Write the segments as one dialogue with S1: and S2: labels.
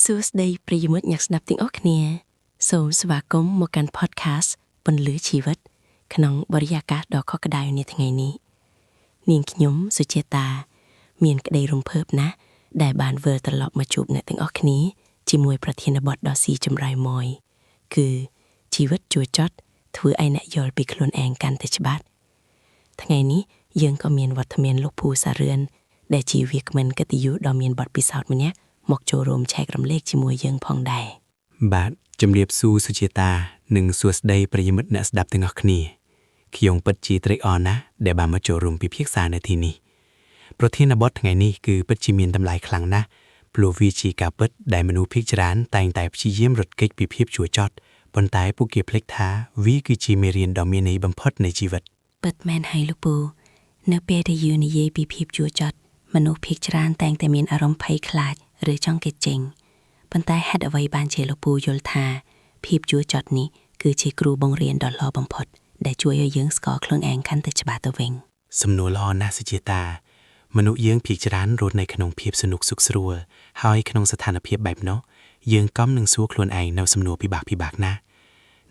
S1: សួស្តីប្រិយមិត្តអ្នកស្ដាប់ទាំងអស់គ្នាសូមស្វាគមន៍មកកាន់ podcast ពន្លឺជីវិតក្នុងបរិយាកាសដ៏ខុសក្តៅនាថ្ងៃនេះនាងខ្ញុំសុជាតាមានក្តីរំភើបណាស់ដែលបានវិលត្រឡប់មកជួបអ្នកទាំងអស់គ្នាជាមួយប្រធានបទដ៏ស៊ីជម្រៅមួយគឺជីវិតជួចចត់ធ្វើឲ្យអ្នកយល់ពីខ្លួនឯងកាន់តែច្បាស់ថ្ងៃនេះយើងក៏មានវត្តមានលោកភូសារឿនដែលជាវាគ្មិនកិត្តិយសដ៏មានបទពិសោធន៍ម្នាក់មកចូលរួមចែករំលែកជាមួយយើងផងដែរ
S2: បាទជំរាបសួរសុជាតានិងសួស្តីប្រិយមិត្តអ្នកស្ដាប់ទាំងអស់គ្នាខ្ញុំពិតជាត្រេកអរណាស់ដែលបានមកចូលរួមពិភាក្សានៅទីនេះប្រធានបទថ្ងៃនេះគឺពិតជាមានតម្លៃខ្លាំងណាស់ព្រោះវាជាការពិតដែលមនុស្សភាគច្រើនតែងតែព្យាយាមរត់គេចពីភាពជួចចត់ប៉ុន្តែពួកគេភ្លេចថាវាគឺជាមេរៀនដ៏មានន័យបំផុតនៃជីវិត
S1: ពិតមែនហើយលោកពូនៅពេលដែលយើងនិយាយពីភាពជួចចត់មនុស្សភាគច្រើនតែងតែមានអារម្មណ៍ភ័យខ្លាចឬចង់គេចចេញប៉ុន្តែហេតុអ្វីបានជាលោកពូយល់ថាភាពជួចចត់នេះគឺជាគ្រូបង្រៀនដ៏ល្អបំផុតដែលជួយឲ្យយើងស្គាល់ខ្លួនឯងកាន់តែច្បាស់ទៅវិញ
S2: សំណួរល្អណាស់សុជាតាមនុស្សយើងភាគច្រើនរស់នៅក្នុងភាពសនុកសុខស្រួលហើយក្នុងស្ថានភាពបែបនោះយើងកំនឹងសួរខ្លួនឯងនៅសំណួរពិបាកណាស់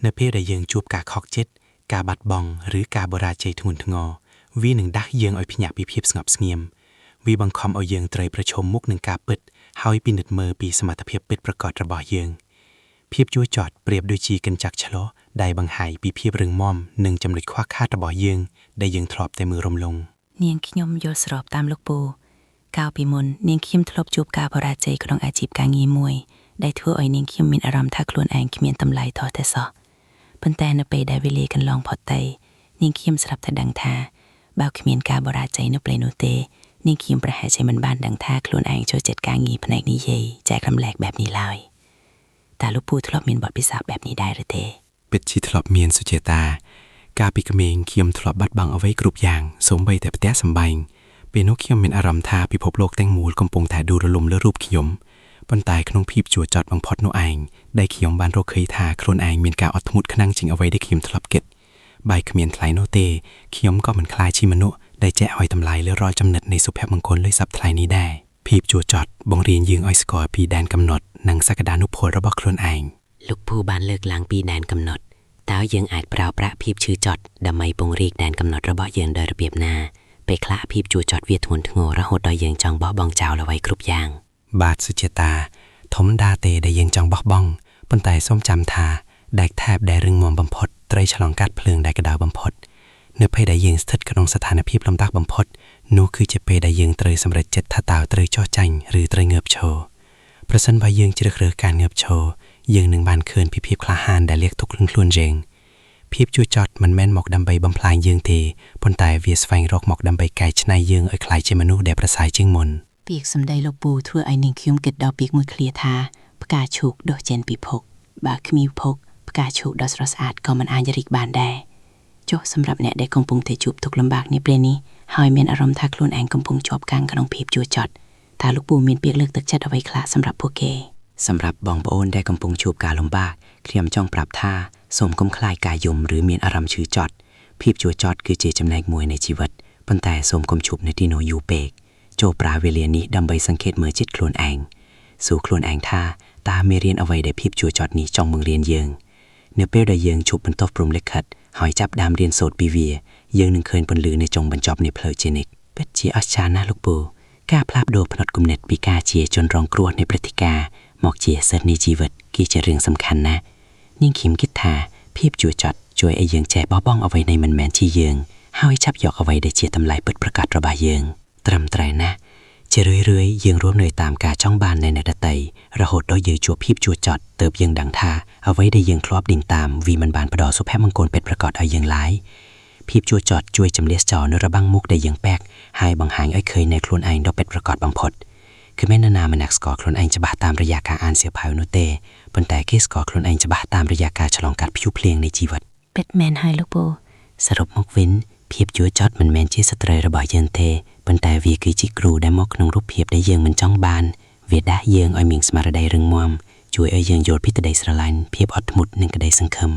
S2: នៅពេលដែលយើងជួបការខកចិត្តការបាត់បង់ឬការបរាជ័យធ្ងន់ធ្ងរវានឹងដាស់យើងឲ្យភ្ញាក់ពីភាពស្ងប់ស្ងៀមវាបង្ខំឲ្យយើងត្រូវប្រឈមមុខនឹងការពិតហើយពិនិត្យមើលពីសមត្ថភាពពិតប្រាកដរបស់យើងភាពជួចចត់ប្រៀបដូចជាកញ្ចក់ឆ្លុះដែលបង្ហាញពីភាពរឹងមាំនិងចំណុចខ្វះខាតរបស់យើងដែលយើងធ្លាប់តែមើលរំលង
S1: នាងខ្ញុំយល់ស្របតាមលោកពូកាលពីមុននាងខ្ញុំធ្លាប់ជួបការបរាជ័យក្នុងអាជីពការងារមួយដែលធ្វើឲ្យនាងខ្ញុំមានអារម្មណ៍ថាខ្លួនឯងគ្មានតម្លៃថោះតែសោះប៉ុន្តែនៅពេលដែលវេលាកន្លងផុតទៅនាងខ្ញុំស្រាប់តែដឹងថាបើគ្មានការបរាជ័យនៅពេលនោះទេនាងខ្ញុំប្រហែលជាមិនបានដឹងថាខ្លួនឯងចូលចិត្តការងារផ្នែកនិយាយចែករំលែកបែបនេះឡើយតើលោកពូធ្លាប់មានបទពិសោធន៍បែបនេះដែរឬទេ
S2: ពិតជាធ្លាប់មានសុជាតាកាលពីក្មេងខ្ញុំធ្លាប់បាត់បង់អ្វីគ្រប់យ៉ាងសូម្បីតែផ្ទះសម្បែងពេលនោះខ្ញុំមានអារម្មណ៍ថាពិភពលោកទាំងមូលកំពុងតែដួលរលំលើរូបខ្ញុំប៉ុន្តែក្នុងភាពជួចចត់បំផុតនោះឯងដែលខ្ញុំបានរកឃើញថាខ្លួនឯងមានការអត់ធ្មត់ខ្លាំងជាងអ្វីដែលខ្ញុំធ្លាប់គិតបែរគ្មានថ្លៃនោះទេខ្ញុំក៏មិនខ្លាចជាមនុស្សដែលចេះឲ្យតម្លៃលើរាល់ចំណិតនៃសុភមង្គលលើស័ព្ទថ្លៃនេះដែរភាពជួចចត់បង្រៀនយើងឲ្យស្គាល់ពីដែនកំណត់និងសក្តានុពលរបស់ខ្លួនឯង
S1: លោកពូបានលើកឡើងពីដែនកំណត់តើយើងអាចប្រើប្រាស់ភាពឈឺចត់ដើម្បីពង្រីកដែនកំណត់របស់យើងដោយរបៀបណាពេលខ្លះភាពជួចចត់វាធ្ងន់ធ្ងររហូតដល់យើងចង់បោះបង់ចោលអ្វីគ្រប់យ៉ាង
S2: បាទសុជាតាធម្មតាទេដែលយើងចង់បោះបង់ប៉ុន្តែសូមចាំថាដែកថែបដែលរឹងមាំបំផុតត្រូវឆ្លងកាត់ភ្លើងដែលក្តៅបំផុតនៅពេលដែលយើងស្ថិតក្នុងស្ថានភាពលំបាកបំផុតនោះគឺជាពេលដែលយើងត្រូវសម្រេចចិត្តថាតើត្រូវចោះចាញ់ឬត្រូវងើបឈរប្រសិនបើយើងជ្រើសរើសការងើបឈរយើងនឹងបានឃើញពីភាពក្លាហានដែលលាក់ទុកក្នុងខ្លួនយើងភាពជួចចត់មិនមែនមកដើម្បីបំផ្លាញយើងទេប៉ុន្តែវាស្វែងរកមកដើម្បីកែច្នៃយើងឲ្យក្លាយជាមនុស្សដែលប្រសើរជាងមុន
S1: ពាក្យសម្ដីលោកពូធ្វើឲ្យនាងខ្ញុំគិតដល់ពាក្យមួយឃ្លាថាផ្កាឈូកដុះចេញពីភក់បើគ្មានភក់ផ្កាឈូកដ៏ស្រស់ស្អាតក៏មិនអាចរីកបានដែរចុះសម្រាប់អ្នកដែលកំពុងតែជួបទុក្ខលំបាកនេះពេលនេះហើយមានអារម្មណ៍ថាខ្លួនឯងកំពុងជាប់គាំងក្នុងភាពជួចចត់តើលោកពូមានពាក្យលើកទឹកចិត្តអ្វីខ្លះសម្រាប់ពួកគេ
S3: សម្រាប់បងប្អូនដែលកំពុងជួបការលំបាកខ្ញុំចង់ប្រាប់ថាសូមកុំខ្លាចការយំឬមានអារម្មណ៍ឈឺចត់ភាពជួចចត់គឺជាចំណែកមួយនៃជីវិតប៉ុន្តែសូមកុំឈប់នៅទីនោះយូរពេកចូលប្រើវេលានេះដើម្បីសង្កេតមើលចិត្តខ្លួនឯងសួរខ្លួនឯងថាតើមេរៀនអ្វីដែលភាពជួចចត់នេះចង់បង្រៀនយើងនៅពេលដែលយើងជួបបន្ទប់ព្រំលិខិតហើយចាប់ដើមរៀនសូត្រពីវាយើងនឹងឃើញពន្លឺនៅចុងបញ្ចប់នៃផ្លូវជានិច្ចពិតជាអស្ចារ្យណាស់លោកពូការផ្លាស់ប្ដូរផ្នត់គំនិតពីការជាជនរងគ្រោះនៃព្រឹត្តិការណ៍មកជាសិទ្ធិនៃជីវិតគឺជារឿងសំខាន់ណាស់នាងខ្ញុំគិតថាភាពជួចចត់ជួយឲ្យយើងចេះបោះបង់អ្វីដែលមិនមែនជាយើងហើយចាប់យកអ្វីដែលជាតម្លៃពិតប្រាកដរបស់យើងត្រឹមត្រូវណាស់ជារឿយៗយើងរស់នៅតាមការចង់បាននៃអ្នកដទៃរហូតដល់យើងជួបភាពជួចចត់ទើបយើងដឹងថាអ្វីដែលយើងធ្លាប់ដេញតាមវាមិនបានផ្ដល់សុភមង្គលពិតប្រាកដឲ្យយើងឡើយភាពជួចចត់ជួយជំនះចោលនៅរបាំងមុខដែលយើងពាក់ហើយបង្ហាញឲ្យឃើញនៅខ្លួនឯងដ៏ពិតប្រាកដបំផុតគឺមាននរណាម្នាក់ស្គាល់ខ្លួនឯងច្បាស់តាមរយៈការអានសៀវភៅនោះទេប៉ុន្តែគេស្គាល់ខ្លួនឯងច្បាស់តាមរយៈការឆ្លងកាត់ព្យុះភ្លៀងនៃជីវិត
S1: ពិតមែនហើយលោកពូ
S3: សរុបមកវិញភាពជួចចត់មិនមែនជាសត្រូវរបស់យើងទេប៉ុន្តែវាគឺជាគ្រូដែលមកក្នុងរូបភាពដែលយើងមិនចង់បានវាដាស់យើងឲ្យមានស្មារតីរឹងមាំជួយឲ្យយើងយល់ពីក្តីស្រឡាញ់ភាពអត់ធ្មត់និងក្តីសង្ឃឹម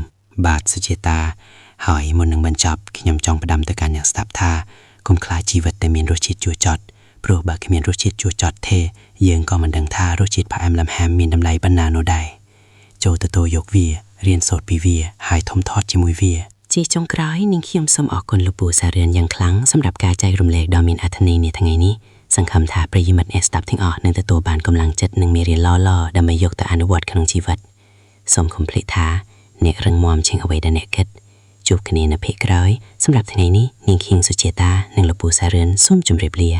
S3: បាទសុជាតាហើយមុននឹងបញ្ចប់ខ្ញុំចង់ផ្ដាំទៅកាន់អ្នកស្ដាប់ថាកុំខ្លាចជីវិតតែមានរសជាតិជួចចត់ โปรบะเมียนรสชิดจัวจอดเทเยืองก็มันดังท่ารสชิดพะแอมลำแฮมมีนดำไรบรรณาโนได้โจตโตยกเวียเรียนโสดปีเวียหายทมทอดจิมุยเวียจีจงกร้อยนิ่งเขียมสมออกคนลูปูสาเรือนยังครั้งสำหรับการใจรุมเลกดอมินอัธนีในทางไงนี้สังคำถาประยิมัดเอสตับทิ้งออกหนึ่งตัวบานกำลังจัดหนึ่งเมเรียนล่อดำมายกต่ออนุวัตขนมชีวิตสมคมเพลิท้าเนกรังมอมเชิงเอาไว้ดาเนกดจูบคณีนเพกร้อยสำหรับทางไงนี้นิ่งเคียงสุเจตาหนึ่งลูปูสาเรือนซุ่มจุมเรียบเลีย